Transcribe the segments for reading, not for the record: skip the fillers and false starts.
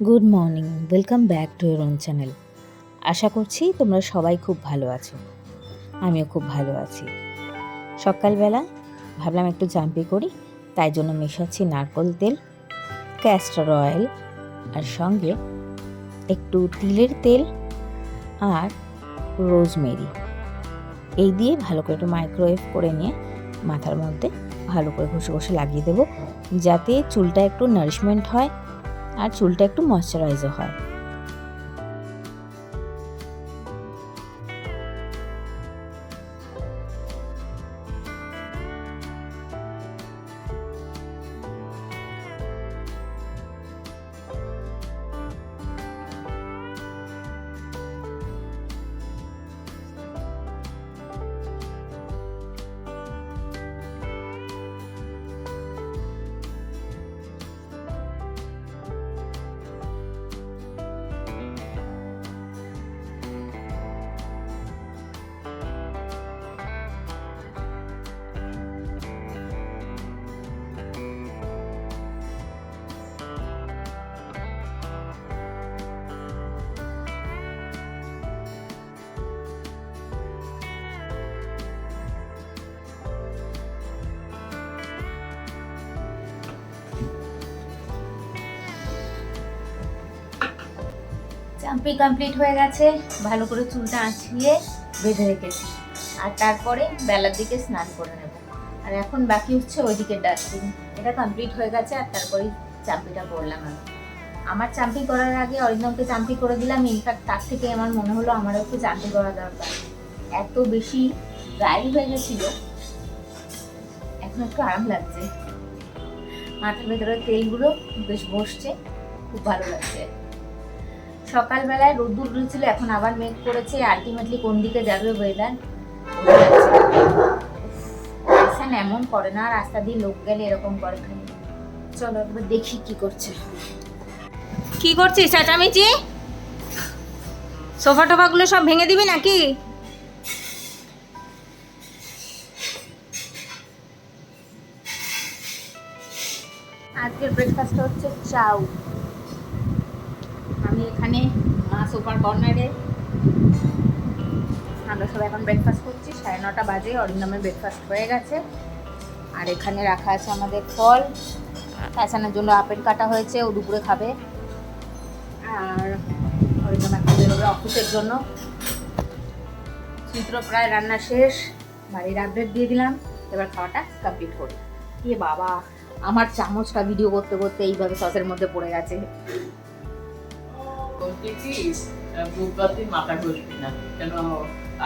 Good morning, welcome back to your own channel. আশা করছি তোমরা সবাই খুব ভালো আছো। আমিও খুব ভালো আছি। সকালবেলা ভাবলাম একটু জাম্পি করি, তাই জন্য মেশাচ্ছি নারকেল তেল, ক্যাস্টর অয়েল আর সঙ্গে একটু তিলের তেল আর রোজমেরি। এই দিয়ে ভালো করে একটু মাইক্রোওয়েভ করে নিয়ে মাথার মধ্যে ভালো করে ঘষে ঘষে লাগিয়ে দেবো, যাতে চুলটা একটু নারিশমেন্ট হয় আর চুলটা একটু ময়শ্চারাইজও হয়। জাম্পি কমপ্লিট হয়ে গেছে, ভালো করে চুলটা আঁচড়িয়ে বেঁধে রেখেছি। আর তারপরে বেলার দিকে স্নান করে নেব। আর এখন বাকি হচ্ছে ওইদিকে ডাস্টিং। এটা কমপ্লিট হয়ে গেছে আর তারপরেই চাম্পিটা করলাম। আমার চাম্পি করার আগে অরিন্দমকে চাম্পি করে দিলাম। ইনফ্যাক্ট তার থেকে আমার মনে হলো আমারও একটু চাম্পি করা দরকার, এত বেশি ড্রাই হয়ে গেছিল। এখন একটু আরাম লাগছে, মাথার ভেতরে তেলগুলো বেশ বসছে, খুব ভালো লাগছে। সকালবেলায় রোদ্দুর উঠেছিল, এখন আবার মেঘ করেছে। আলটিমেটলি কোন দিকে যাবে ওয়েদার এমন করে না, রাস্তা দিয়ে লোক গেলে এরকম করে খালি। চলো একবার দেখি কি করছে। কি করছিস চাচামিচি? সোফা টোফা গুলো সব ভেঙে দিবি নাকি? আজকের ব্রেকফাস্ট হচ্ছে চাউ। আমি এখানে সোফার কর্নারে, আমরা সব এখন ব্রেকফাস্ট করছি। 9:30 বাজে, অরিন্দমের ব্রেকফাস্ট হয়ে গেছে। আর এখানে রাখা আছে আমাদের ফল, ফ্যাশনের জন্য আপেল কাটা হয়েছে, ও দুপুরে খাবে। আর অরিন্দম এখন বেরোবে অফিসের জন্য। চিত্র প্রায় রান্না শেষ, বাড়ির আপডেট দিয়ে দিলাম। এবার খাওয়াটা কমপ্লিট করি। এ বাবা, আমার চামচটা ভিডিও করতে করতে এইভাবে সসের মধ্যে পড়ে গেছে। বুধবার দিন মাথা ঘষবি না, কেন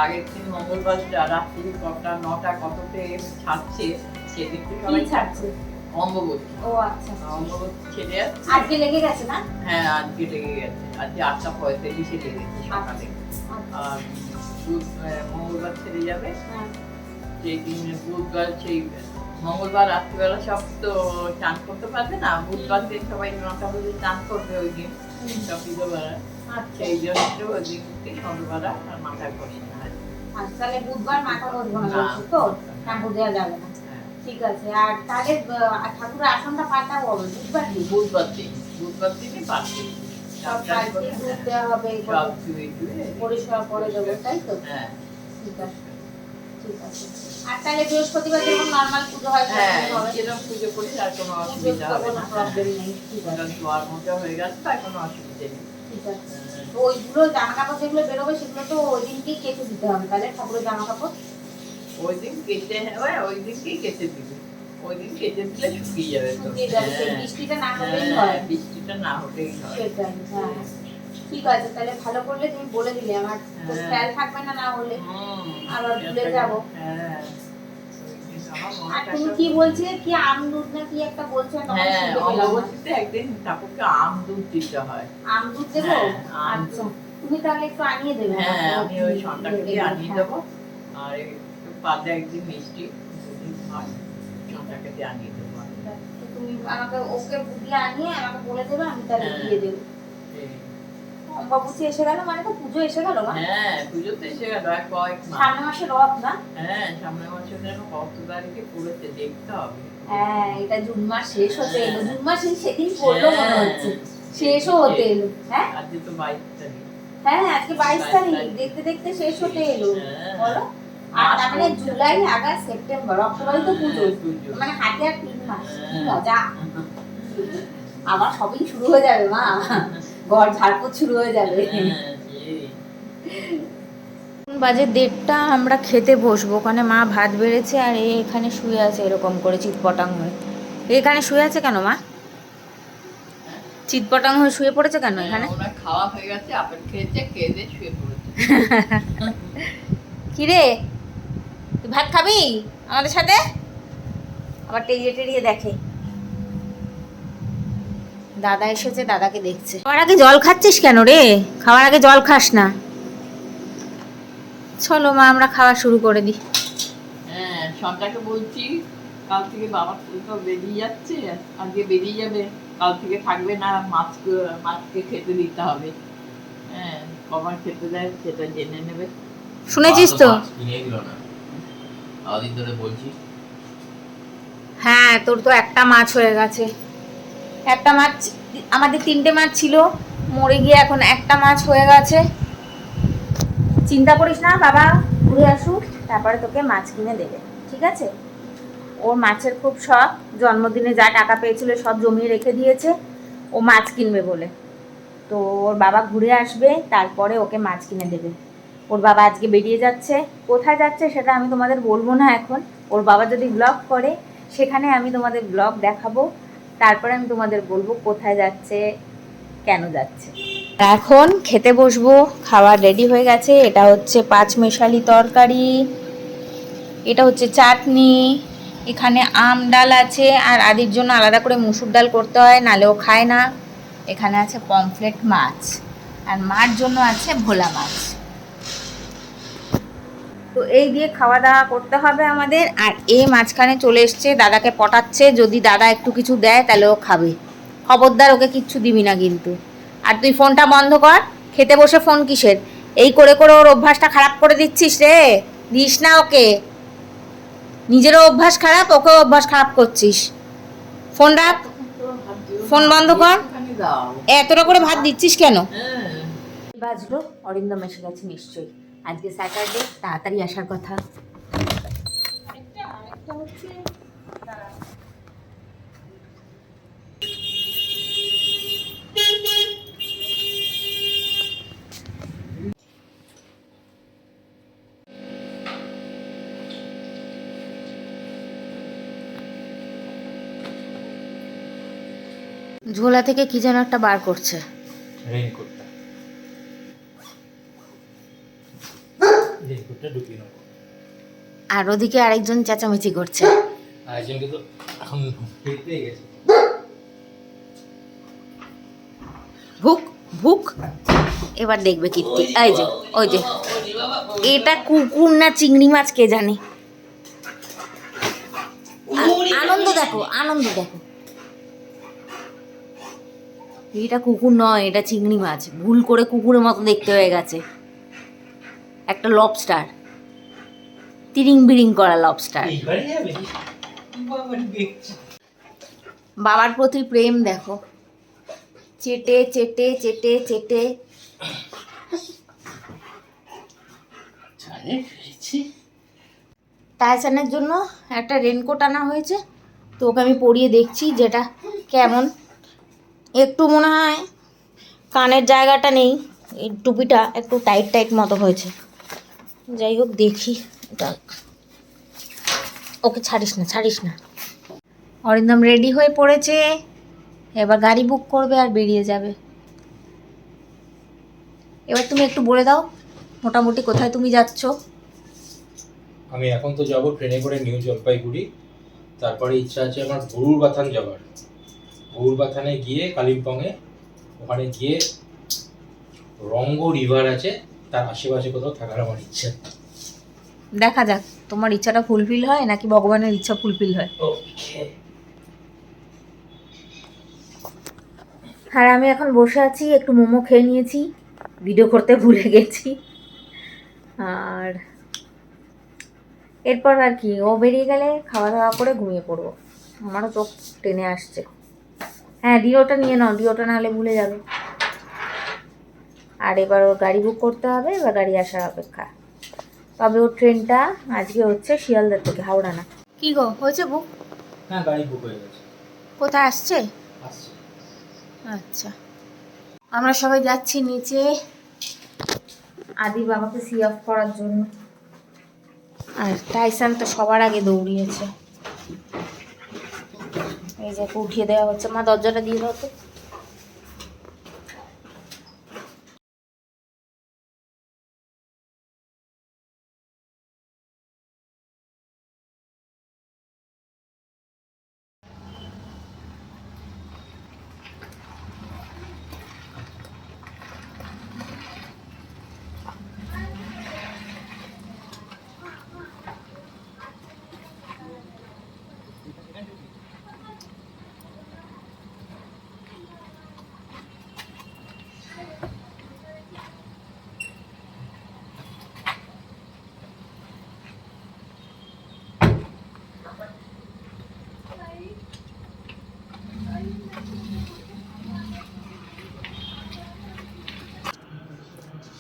আগের দিন মঙ্গলবার রাত্রি 9টা কততে ছাড়ছে, সেদিন থেকে সবাই ছাড়ছে অম্ববতী। ও আচ্ছা, অম্ববতী ছেড়ে যাচ্ছে। আজকে লেগে গেছে না? হ্যাঁ, আজকে লেগে গেছে। আজকে 8:45 লেগেছে সকালে। আর মঙ্গলবার ছেড়ে যাবে। সেই দিন বুধবার, সেই মঙ্গলবার রাত্রিবেলা সব তো চান করতে পারবে না, বুধবার দিন সবাই 9টা বাজে চান করবে ওই দিন, সব বিধবারা। সেই জন্য ওই দিনকে মঙ্গলবার আর মাথা ঘষে না। তাহলে বুধবার মাথা ঘষবো না তো, শ্যাম্পু দেওয়া যাবে না। ঠিক আছে। আর তাহলে ঠাকুরের আসনটা পাল্টাবো হবে বুধবার দিন, বুধবার দিনই পাল্টে সব পাল্টে দুধ দেওয়া হবে, সব ধুয়ে ধুয়ে পরিষ্কার করে দেবো, তাই তো? হ্যাঁ, ঠিক আছে, ঠিক আছে। আর তাহলে বৃহস্পতিবার যেমন নর্মাল পুজো হয়, হ্যাঁ, যেরকম পুজো করি আর কোনো অসুবিধা হবে না, প্রবলেম নেই। ঠিক আছে, ধোয়ার মতো হয়ে গেছে, তাই কোনো অসুবিধা নেই। ঠিক আছে। তো ওইগুলো জামা কাপড় যেগুলো বেরোবে সেগুলো তো ওই দিনকেই কেটে দিতে হবে, তাহলে ঠাকুরের জামা কাপড় ওই দিন কেটে হবে, ওই দিনকেই কেটে দিবে। ওই দিন কেটে দিলে শুকিয়ে যাবে তো। শুকিয়ে যাবে, সেই বৃষ্টিটা না হলেই হয়। বৃষ্টিটা না হলেই হয়। সেটাই, হ্যাঁ। ঠিক আছে, তাহলে ভালো করলে তুমি বলে দিলে, আমার তো খেয়াল থাকবে না, না হলে আবার ভুলে যাবো। হ্যাঁ, আর তুমি কি বলছিলে, কি আম দুধ না কি একটা বলছো? হ্যাঁ, অমাবস্যাতে একদিন ঠাকুরকে আম দুধ দিতে হয়। আম দুধ দেবো? আচ্ছা, তুমি তাহলে একটু আনিয়ে দেবে। হ্যাঁ, আমি ওই সন্ধ্যাকে আনিয়ে দেবো। আর একটু পাতলা একদিন মিষ্টি হয়, সন্ধ্যাকে আনিয়ে দেবো। তুমি আমাকে ওকে বুঝিয়ে আনিয়ে আমাকে বলে দেবে, আমি তাহলে দিয়ে দেবো। অম্বাবুচি এসে গেল মানে তো পুজো এসে গেল। হ্যাঁ, পুজো তো এসে গেল, আর কয়েক মাস। সামনের মাসে রথ না? হ্যাঁ, সামনের মাসে যেন কত তারিখে পড়েছে দেখতে হবে। হ্যাঁ, এটা জুন মাস শেষ হতে এলো। জুন মাস সেদিন পড়লো মনে হচ্ছে। শেষও হতে এলো। হ্যাঁ আজকে তো 22 তারিখ। হ্যাঁ আজকে 22 তারিখ, দেখতে দেখতে শেষ হতে এলো। বলো, আর তার মানে জুলাই, আগস্ট, সেপ্টেম্বর, অক্টোবরে তো পুজো, মানে হাতে আর 3 মাস। কি মজা, আবার শপিং শুরু হয়ে যাবে মা, ঘর ঝাড়পোছ শুরু হয়ে যাবে। বাজে 1:30, আমরা খেতে বসবো। ওখানে মা ভাত বেড়েছে আর এখানে শুয়ে আছে এরকম করে চিৎপটাং হয়ে। এখানে শুয়ে আছে কেন মা? চিৎপটাং হয়ে শুয়ে পড়েছে কেন এখানে? ওরা খাওয়া হয়ে গেছে, আপেল খেয়েছে, খেয়ে দিয়ে শুয়ে পড়েছে। কিরে, তুই ভাত খাবি আমাদের সাথে? আবার টেরিয়ে টেরিয়ে দেখে। দাদা এসেছে, দাদাকে দেখছে। খাওয়ার আগে জল খাচ্ছিস কেন রে? খাওয়ার আগে জল খাস না। চলো মা, আমরা খাওয়া শুরু করে দিই। হ্যাঁ, সন্তাকে বলছি কাল থেকে বাবা তো বেরিয়ে যাচ্ছে, আজকে বেরিয়ে যাবে, কাল থেকে থাকবে না, মাছকে খেতে দিতে হবে। হ্যাঁ, কবার খেতে দেয় সেটা জেনে নেবে। শুনেছিস তো? হ্যাঁ, তোর তো একটা মাছ হয়ে গেছে। একটা মাছ, আমাদের 3টে মাছ ছিল, মরে গিয়ে এখন একটা মাছ হয়ে গেছে। চিন্তা করিস না, বাবা ঘুরে আসুক, তারপরে তোকে মাছ কিনে দেবে, ঠিক আছে? ওর মাছের খুব শখ, জন্মদিনে যা টাকা পেয়েছিল সব জমিয়ে রেখে দিয়েছে ও মাছ কিনবে বলে। তো ওর বাবা ঘুরে আসবে, তারপরে ওকে মাছ কিনে দেবে। ওর বাবা আজকে বেরিয়ে যাচ্ছে, কোথায় যাচ্ছে সেটা আমি তোমাদের বলবো না এখন। ওর বাবা যদি ব্লগ করে সেখানে আমি তোমাদের ব্লগ দেখাবো, তারপরে আমি তোমাদের বলবো কোথায় যাচ্ছে, কেন যাচ্ছে। এখন খেতে বসবো, খাবার রেডি হয়ে গেছে। এটা হচ্ছে 5 মেশালি তরকারি, এটা হচ্ছে চাটনি, এখানে আম ডাল আছে, আর আদির জন্য আলাদা করে মুসুর ডাল করতে হয়, নালেও খায় না। এখানে আছে পমফ্রেট মাছ, আর মার জন্য আছে ভোলা মাছ। তো এই দিয়ে খাওয়া দাওয়া করতে হবে আমাদের। আর এই মাঝখানে চলে এসছে, দাদাকে পটাচ্ছে, যদি দাদা একটু কিছু দেয় তাহলে ও খাবে। খবরদার ওকে কিচ্ছু দিবি না কিন্তু। আর তুই ফোনটা বন্ধ কর, খেতে বসে ফোন কিসের? এই করে করে ওর অভ্যাসটা খারাপ করে দিচ্ছিস রে, দিস না ওকে। নিজেরও অভ্যাস খারাপ, ওকেও অভ্যাস খারাপ করছিস। ফোন রাখ, ফোন বন্ধ কর। এতটা করে ভাত দিচ্ছিস কেন? বাজলো, অরিন্দম এসে গেছে নিশ্চয়ই। আজকে স্যাটারডে, তাড়াতাড়ি আসার কথা। ঝোলা থেকে কি যেন একটা বার করছে। রেইনকোটটা ঢুকিয়ে নেবো। আর ওদিকে আরেকজন চেঁচামেচি করছে। আরেকজনকে তো এখন পেয়ে গেছে। ভুক ভুক, এবার দেখবে কীর্তি। এই যে, ওই যে, এটা কুকুর না চিংড়ি মাছ কে জানে। আনন্দ দেখো, আনন্দ দেখো। এটা কুকুর নয়, এটা চিংড়ি মাছ। ভুল করে কুকুরের মতো দেখতে হয়ে গেছে। একটা লবস্টার, তিরিং বিরিং করা লবস্টার। বাবার প্রতি প্রেম দেখো, চেটে চেটে চেটে চেটে। টাইসানের জন্য একটা রেনকোট আনা হয়েছে, তো ওকে আমি পরিয়ে দেখছি যেটা কেমন। একটু মনে হয় কানের জায়গাটা নেই, এই টুপিটা একটু টাইট টাইট মতো হয়েছে। যাই হোক, দেখি এটা। ওকে ছাড়িস না, ছাড়িস না। অরিন্দম রেডি হয়ে পড়েছে, এবার গাড়ি বুক করবে আর বেরিয়ে যাবে। এবার তুমি একটু বলে দাও মোটামুটি কোথায় তুমি যাচ্ছ। আমি এখন তো যাব ট্রেনে করে নিউ জলপাইগুড়ি, তারপরে ইচ্ছা আছে আমার গরুরবাথান যাওয়ার। গরুরবাথানে গিয়ে কালিম্পংয়ে, ওখানে গিয়ে রঙ্গ রিভার আছে, তার আশেপাশে কোথাও থাকার আমার ইচ্ছা। দেখা যাক তোমার ইচ্ছাটা ফুলফিল হয় নাকি ভগবানের ইচ্ছা ফুলফিল হয়। আর আমি এখন বসে আছি, একটু মোমো খেয়ে নিয়েছি, ভিডিও করতে ভুলে গেছি। আর এরপর আর কি, ও বেরিয়ে গেলে খাওয়া দাওয়া করে ঘুমিয়ে পড়বো। আমারও চোখ টেনে আসছে। হ্যাঁ ডিওটা নিয়ে নাও, ডিওটা নাহলে ভুলে যাবে। আর এবার ওর গাড়ি বুক করতে হবে বা গাড়ি আসার অপেক্ষা। তবে ওর ট্রেনটা আজকে হচ্ছে শিয়ালদার থেকে, হাওড়া না। কি গো হয়েছে বুক? হ্যাঁ গাড়ি বুক হয়ে গেছে। কোথায় আসছে? আসছে। আচ্ছা, আমরা সবাই যাচ্ছি নিচে আদির বাবাকে সি অফ করার জন্য। আর টাইসান তো সবার আগে দৌড়িয়েছে। এই যে উঠিয়ে দেওয়া হচ্ছে। মা দরজাটা দিয়ে দাও তো।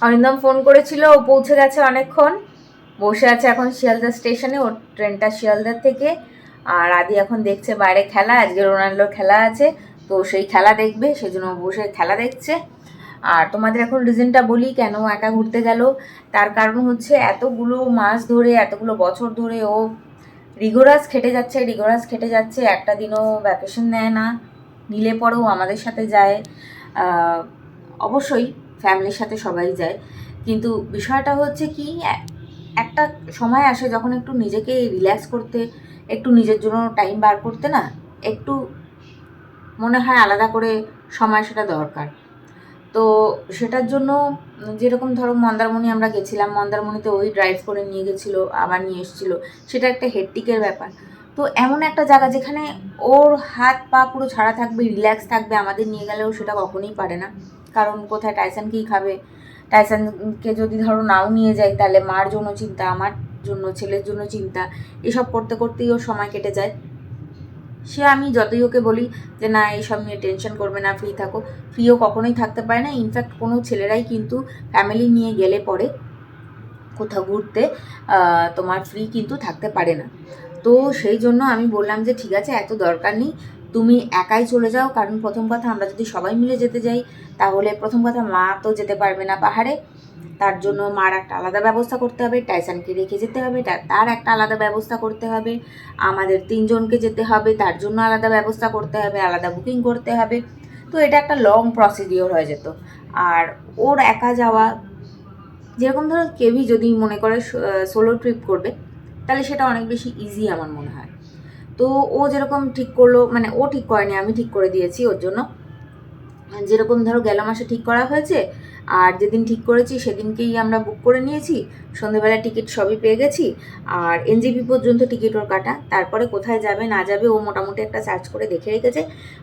অরিন্দম ফোন করেছিল, ও পৌঁছে গেছে অনেকক্ষণ, বসে আছে এখন শিয়ালদা স্টেশনে। ওর ট্রেনটা শিয়ালদার থেকে। আর আদি এখন দেখছে বাইরে খেলা, আজকে রোনাল্ডোর খেলা আছে, তো সেই খেলা দেখবে, সেজন্য বসে খেলা দেখছে। আর তোমাদের এখন রিজনটা বলি কেন একা ঘুরতে গেল। তার কারণ হচ্ছে এতগুলো মাস ধরে, এতগুলো বছর ধরে ও রিগোরাস খেটে যাচ্ছে, একটা দিনও ভ্যাকেশন নেয় না, নিলে পরেও আমাদের সাথে যায়। অবশ্যই ফ্যামিলির সাথে সবাই যায়, কিন্তু বিষয়টা হচ্ছে কি, একটা সময় আসে যখন একটু নিজেকে রিল্যাক্স করতে, একটু নিজের জন্য টাইম বার করতে না একটু মনে হয় আলাদা করে সময় সেটা দরকার। তো সেটার জন্য যেরকম ধরো মন্দারমণি আমরা গেছিলাম, মন্দারমণিতে ওই ড্রাইভ করে নিয়ে গেছিলো, আবার নিয়ে এসেছিলো, সেটা একটা হেডটিকের ব্যাপার। তো এমন একটা জায়গা যেখানে ওর হাত পা পুরো ছাড়া থাকবে, রিল্যাক্স থাকবে, আমাদের নিয়ে গেলেও সেটা কখনোই পারে না। কারণ কোথায় টাইসান কী খাবে, টাইসানকে যদি ধরো নাও নিয়ে যাই তাহলে মার জন্য চিন্তা, আমার জন্য, ছেলের জন্য চিন্তা, এসব করতে করতেই ওর সময় কেটে যায়। সে আমি যতই ওকে বলি যে না এইসব নিয়ে টেনশন করবে না, ফ্রি থাকো, ফ্রিও কখনোই থাকতে পারে না। ইনফ্যাক্ট কোনো ছেলেরাই কিন্তু ফ্যামিলি নিয়ে গেলে পরে কোথাও ঘুরতে তোমার ফ্রি কিন্তু থাকতে পারে না। তো সেই জন্য আমি বললাম যে ঠিক আছে, এত দরকার নেই, তুমি একাই চলে যাও। কারণ প্রথম কথা, আমরা যদি সবাই মিলে যেতে যাই তাহলে প্রথম কথা মা তো যেতে পারবে না পাহাড়ে, তার জন্য মার একটা আলাদা ব্যবস্থা করতে হবে, টাইসানকে রেখে যেতে হবে, তার একটা আলাদা ব্যবস্থা করতে হবে, আমাদের 3 জনকে যেতে হবে, তার জন্য আলাদা ব্যবস্থা করতে হবে, আলাদা বুকিং করতে হবে। তো এটা একটা লং প্রসিডিওর হয়ে যেত। আর ওর একা যাওয়া, যেরকম ধরো কেউই যদি মনে করে সোলো ট্রিপ করবে তাহলে সেটা অনেক বেশি ইজি আমার মনে হয়। তো ও যেরকম ঠিক করলো, মানে ও ঠিক করেনি, আমি ঠিক করে দিয়েছি ওর জন্য। যেরকম ধরো গেল মাসে ঠিক করা হয়েছে, আর যেদিন ঠিক করেছি সেদিনকেই আমরা বুক করে নিয়েছি, সন্ধেবেলা টিকিট সবই পেয়ে গেছি। আর এনজেপি পর্যন্ত টিকিট ওর কাটা, তারপরে কোথায় যাবে না যাবে ও মোটামুটি একটা সার্চ করে দেখে রেখেছে।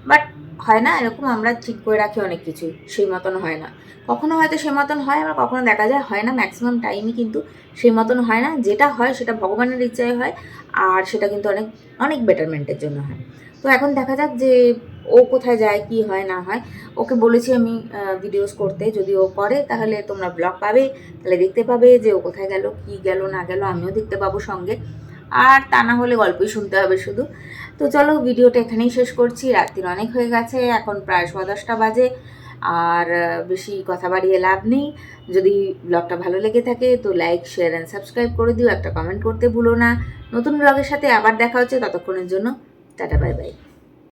বাট হয় না এরকম, আমরা ঠিক করে রাখি অনেক কিছুই, সেই মতন হয় না। কখনো হয়তো সেই মতন হয়, আবার কখনো দেখা যায় হয় না, ম্যাক্সিমাম টাইমই কিন্তু সেই মতন হয় না। যেটা হয় সেটা ভগবানের ইচ্ছায় হয়, আর সেটা কিন্তু অনেক অনেক বেটারমেন্টের জন্য হয়। তো এখন দেখা যাক যে ও কোথায় যায়, কি হয় না হয়। ওকে বলেছি আমি ভিডিওস করতে, যদি ও করে তাহলে তোমরা ব্লগ পাবে, তাহলে দেখতে পাবে যে ও কোথায় গেল, কি গেল না গেল, আমিও দেখতে পাবো সঙ্গে। আর তা না হলে গল্পই শুনতে হবে শুধু। তো চলো ভিডিওটা এখানেই শেষ করছি, রাত্রির অনেক হয়ে গেছে, এখন প্রায় 10:15 বাজে। আর বেশি কথা বাড়িয়ে লাভ নেই। যদি ব্লগটা ভালো লেগে থাকে তো লাইক, শেয়ার অ্যান্ড সাবস্ক্রাইব করে দিও, একটা কমেন্ট করতে ভুলো না। নতুন ব্লগের সাথে আবার দেখা হচ্ছে, ততক্ষণের জন্য টাটা, বাই বাই।